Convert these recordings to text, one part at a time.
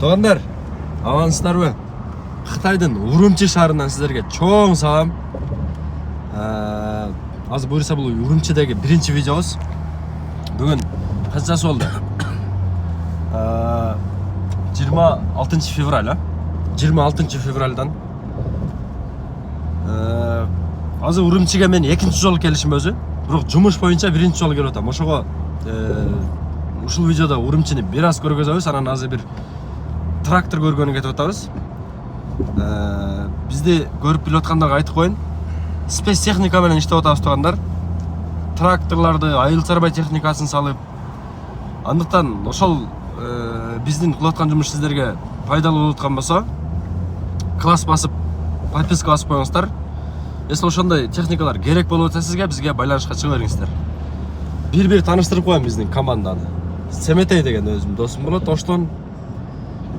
Туугандар, амансыздарбы? Кытайдын Урумчи шаарынан сиздерге чоң салам. Азыр буюрса бул Урумчидеги биринчи видеобуз. Бүгүн канчасы болду? 26 февраль, 26 февральдан. Азыр Урумчиге мен экинчи жолу келишим өзү. Бирок жумуш боюнча биринчи жолу келип атам. Ошого ушул видеода Урумчини бир аз көргөзөбүз, анан азыр бир трактор көргөнү кетип атабыз. Бизди көрүп билип аткандарга айтып коеюн. Спецтехника менен иштеп атабыз туугандар. Тракторларды, айыл сарбай техникасын салып, андыктан ошол биздин кылып аткан жумуш сиздерге пайдалуу болуп аткан болсо, класс басып, подписка басып коюңуздар. Если ошондой техникалар керек болуп атса сизге, бизге байланышка чыга бериңиздер. Бир тааныштырып коем биздин команданы. Семетей деген өзүм досум болот, Оштон.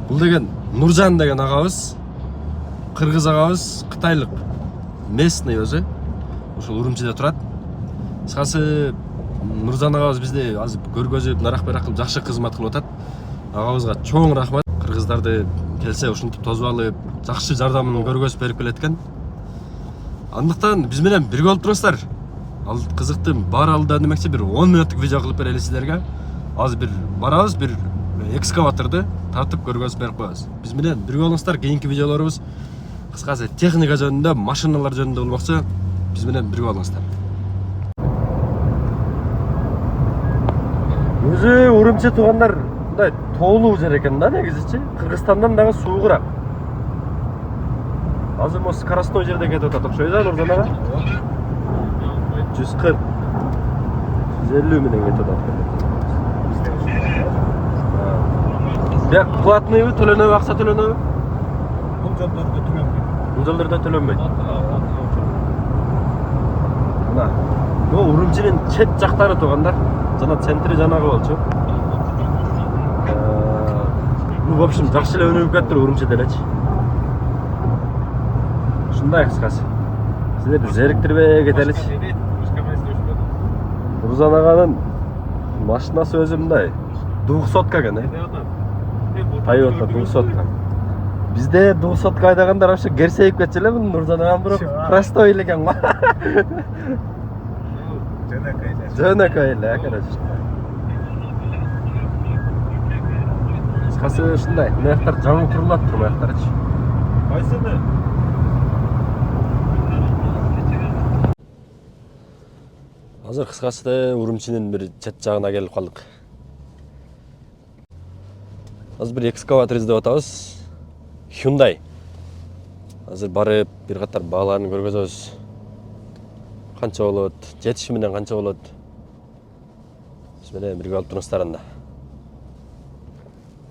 Бул деген Нуржан деген агабыз, кыргыз агабыз, кытайлык, местный өзү. Ошол Урумчиде турат. Кыскасы Нуржан агабыз бизди азыр көргөзүп, нарак-барак кылып жакшы кызмат кылып атат. Агабызга чоң рахмат. Кыргыздарды келсе ушинтип тосуп алып, жакшы жардамын көргөзүп берип келеткен. Андыктан биз менен бирге болуп туруңуздар. Ал кызыктуу бар алда демекчи бир 10 мүнөттүк видео кылып берели сиздерге. Азыр бир барабыз, бир экскаваторду тартып көргөзүп берип коебуз. Биз менен бирге болуңуздар. Кийинки видеолорубуз кыскасы техника жөнүндө, машиналар жөнүндө болмокчу. Биз менен бирге болуңуздар. Өзү Урумчи туугандар мындай тоолуу жер экен да негизичи. Кыргызстандан дагы суугураак. Азыр мо скоростной жерде кетип атат окшойт, Нуржан ага? 140 150 менен кетип атат. Бияк платныйбы, төлөнөбү, акча төлөнөбү? Бул жолдордо төлөнбөйт. Бул жолдордо төлөнбөйт. Мына, бул Урумчинин чет жактары туугандар. Жана центри жанагы болчу. Ну, в общем, жакшы эле өнүгүп кетти Урумчиде элечи. Ушундай кыскасы. Сиздерди зериктирбей кетеличи. Нуржан аганын машинасы өзү мындай 200 экен, Тайота 200. Бизде 200 айдагандар вообще керсейип кетчү эле, муну Нуржан агам бирок простой эле экен го. Жөнөкөй эле, короче. Кыскасы ушундай. Мынаяктар жаңы курулат тур, мынаяктарчы. Кайсыны? Азыр кыскасы Урумчинин бир чет жагына келип калдык. Азыр бир экскаватор издеп атабыз. Hyundai. Азыр барып бир катар бааларын көргөзөбүз. Канча болот, жетиши менен канча болот. Биз менен бирге болуп туруңуздар анда.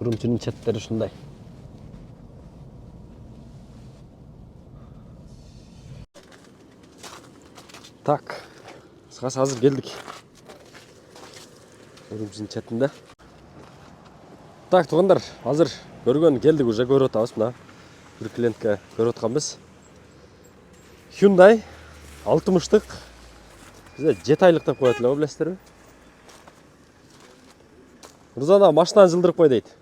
Урумчинин четтери ушундай. Так. Кыскасы азыр келдик. Урумчинин четинде. Так, туугандар, азыр көргөн келдик, уже көрүп атабыз мына. Бир клиентке көрүп атканбыз. Hyundai 60-тык. Бизде 7 айлык деп коет эле, билесиздерби? Нуржан машинаны жылдырып кой дейт.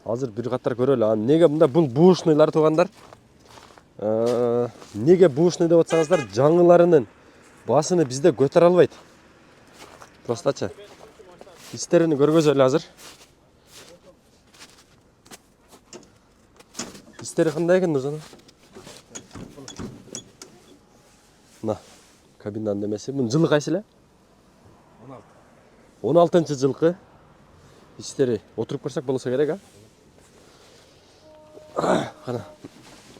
Азыр бир катар көрөлү. Неге мында бул бушныйлар туугандар? Неге бушный деп атсаңыздар, жаңыларынын басыны бизде көтөрө албайт. Простача. Истерини көргөзөлү азыр. Истери кандай экен Нуржан? Мына кабинанын немеси. Мунун жылы кайсы эле? 16 жылкы. Истери отуруп көрсөк болсо керек, Кана.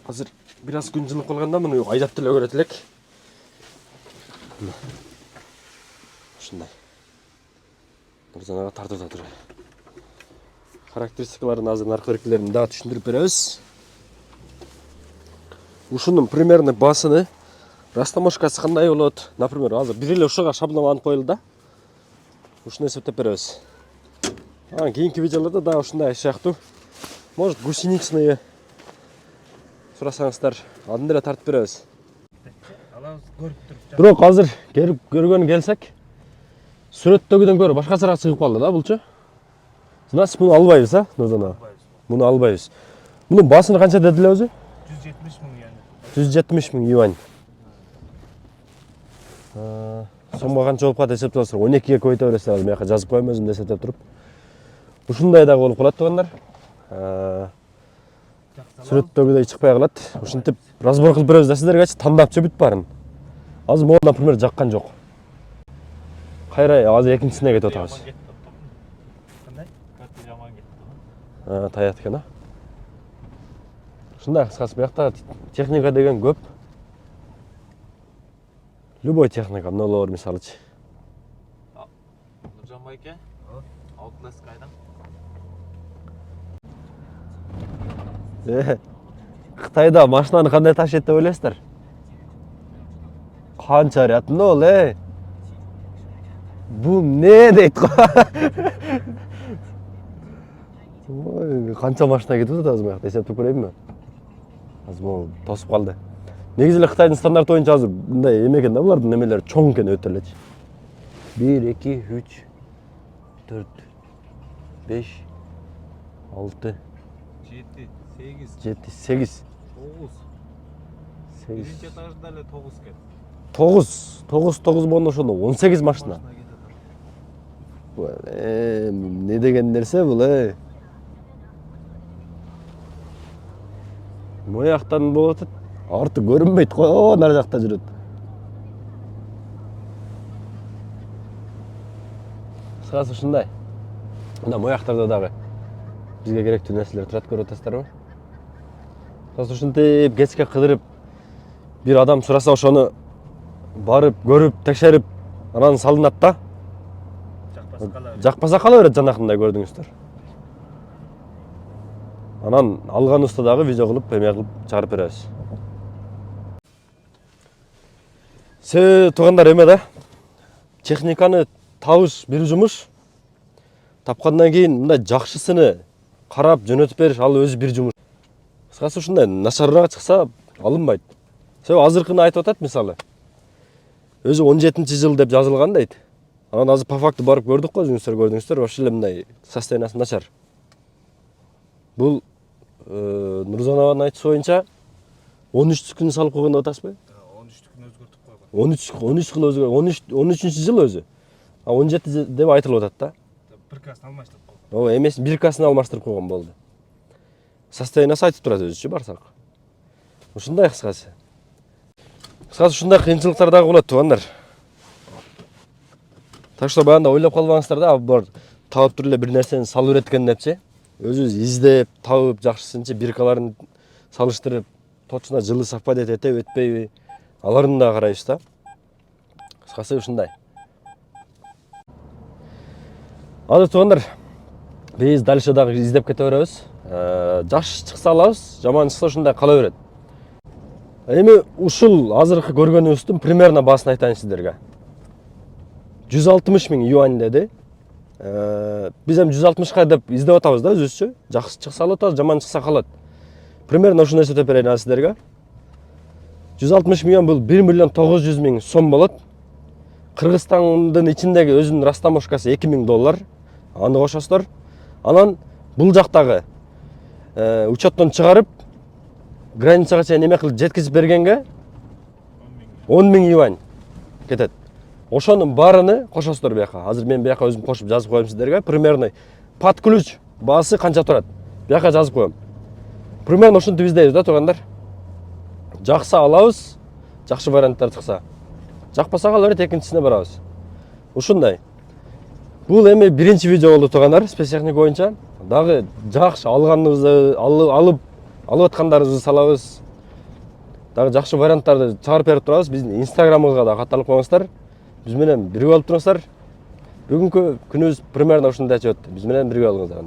Азыр бир аз күн жылып калганда муну айдап деле көрөт элек. Ушундай. Нуржан ага тартып атат. Характеристикаларын азыр наркы-беркилерин дагы түшүндүрүп беребиз. Ушунун примерно басыны, растаможкасы кандай болот? Например, азыр бир эле ушуга шаблонланып коелду да. Ушуну эсептеп беребиз. Кийинки видеолордо дагы ушундай сыяктуу. Может, гусеничный сурасаңыздар, аны деле тартып беребиз. Бирок азыр көргөнү келсек, сүрөттөгүдөн көрө башкачараак чыгып калды да булчу. Значит, bunu албайбыз, а? Нұржан. Bunu албайбыз. Bunun басыны қанша деділі өзі? 170 мың yani. 170 мың юань. Сомға қанша болып қат есептеп тұрсыздар. 12-ге көйте бересіздер. Мен жаққа жазып қоймын өзімді есептеп тұрып. Ушундай да болып қалады туғандар. Сүреттегідей шықпай қалады. Ушынтіп разбор қылып береміз да сіздерге таңдап жібіт барын. Азыр моға, например, жаққан жоқ. Қайрай, азыр екіншісіне кетіп отырмыз. Қандай? Қатты жаман кетті. Таят екен, а? Шындай қысқасы, бұл жақта техника деген көп. Любой техника, мыналар мысалы. Нұржан байке, Outlast қайдан? Қытайда машинаны қандай ташиды деп ойлайсыздар? Қанша рет, ол, Бұл не дейді ғой? Қанша машина кетіп өтеді азыр маяқта, есептеп көрейін бе? Азыр ол тосып қалды. Негізілі Қытайдың стандарт бойынша азыр бұндай емекен да бұлардың немелері чоң екен өтіріледі. 1, 2, 3, 4, 5, 6, 7, 8, 7, 8, 9. Бірінші этажда әлі 9 кет. 9 болғанда ошондо 18 машина. Не деген нерсе бұл, Мой жақтан болып өтеді. Арты көрінбейді қой, нар жақта жүреді. Қысқасы ушундай. Мына мой жақтарда дағы бізге керектүү нерселер тұрат көріп отырсыздар ма? Қысқасы ушинтип кечке кыдырып бир адам сураса ошону барып, көрүп, текшерип, анан салынат да. Жақпаса қала берет жанакындай көрдүңүздөр. Анан алган устадагы видео кылып, эме кылып чыгарып беребиз. Туғандар эме да. Техниканы табыш бир жумуш. Тапкандан кийин мындай жакшысыны карап жөнөтүп бериш ал өзү бир жумуш. Кыскасы ушундай начарыраак чыкса алынбайт. Себеби азыркыны айтып атат мисалы. Өзү 17-жыл деп жазылган дейт. Анан азыр по факту барып көрдүк го, көрдүңүздөр, ошол эле мындай состояниясы начар. Бул Нурзановдун айтышы боюнча 13 күн салып койгон деп атасызбы? 13 күн өзгөртүп койгон. 13 жыл өзгөргөн, 13-жыл өзү. А 17 деп айтылып атат да. Биркасын алмаштырып койгон. Эмес, биркасын алмаштырып койгон болду. Состояниясы айтып турат өзүчү барсак. Ушундай кыскасы. Кыскасы ушундай кыйынчылыктар дагы болот туугандар. Так что баягында ойлоп калбаңыздар да, бар таап туруп эле бир нерсени салып берет депчи. Өзүбүз издеп, табып, жакшысынча биркаларын салыштырып, точно жылы совпадет этеби, өтпөйбү, аларын да карайбыз да. Кыскасы ушундай. Азыр туугандар, биз дальше дагы издеп кете беребиз. Жакшы чыкса алабыз, жаман чыкса ушундай кала берет. Эми ушул азыркы көргөнүбүздүн примерно баасын айтайын сиздерге. 160 000 юань деди. Биз эми 160ка деп издеп атабыз да өзүбүзчү. Жакшы чыкса алып атабыз, жаман чыкса калат. Примерно ушуну эсептеп берейин сиздерге. 160 миллион бул 1 миллион 900 000 сом болот. Кыргызстандын ичиндеги өзүнүн растамошкасы 2000 доллар. Аны кошосуздар. Анан бул жактагы учеттон чыгарып границага чейин эме кылып жеткизип бергенге 10 000 юань кетет. Ошонун баарыны кошосуздар бияка. Азыр мен бияка өзүм кошуп жазып коем сиздерге. Примерно под ключ баасы канча турат? Бияка жазып коем. Примерно ушинтип издейбиз да туугандар. Жакса алабыз, жакшы варианттар чыкса. Жакпаса кала берет, экинчисине барабыз. Ушундай. Бул эми биринчи видео болду туугандар, спецтехника боюнча. Дагы жакшы алганыбызды алып аткандарыбызды салабыз. Дагы жакшы варианттарды чыгарып берип турабыз. Биздин инстаграмыбызга да катталып коюңуздар. Биз менен бирге болуп туруңуздар. Бүгүнкү күнүбүз примерно ушундай өтөт. Биз менен бирге болуңуздар.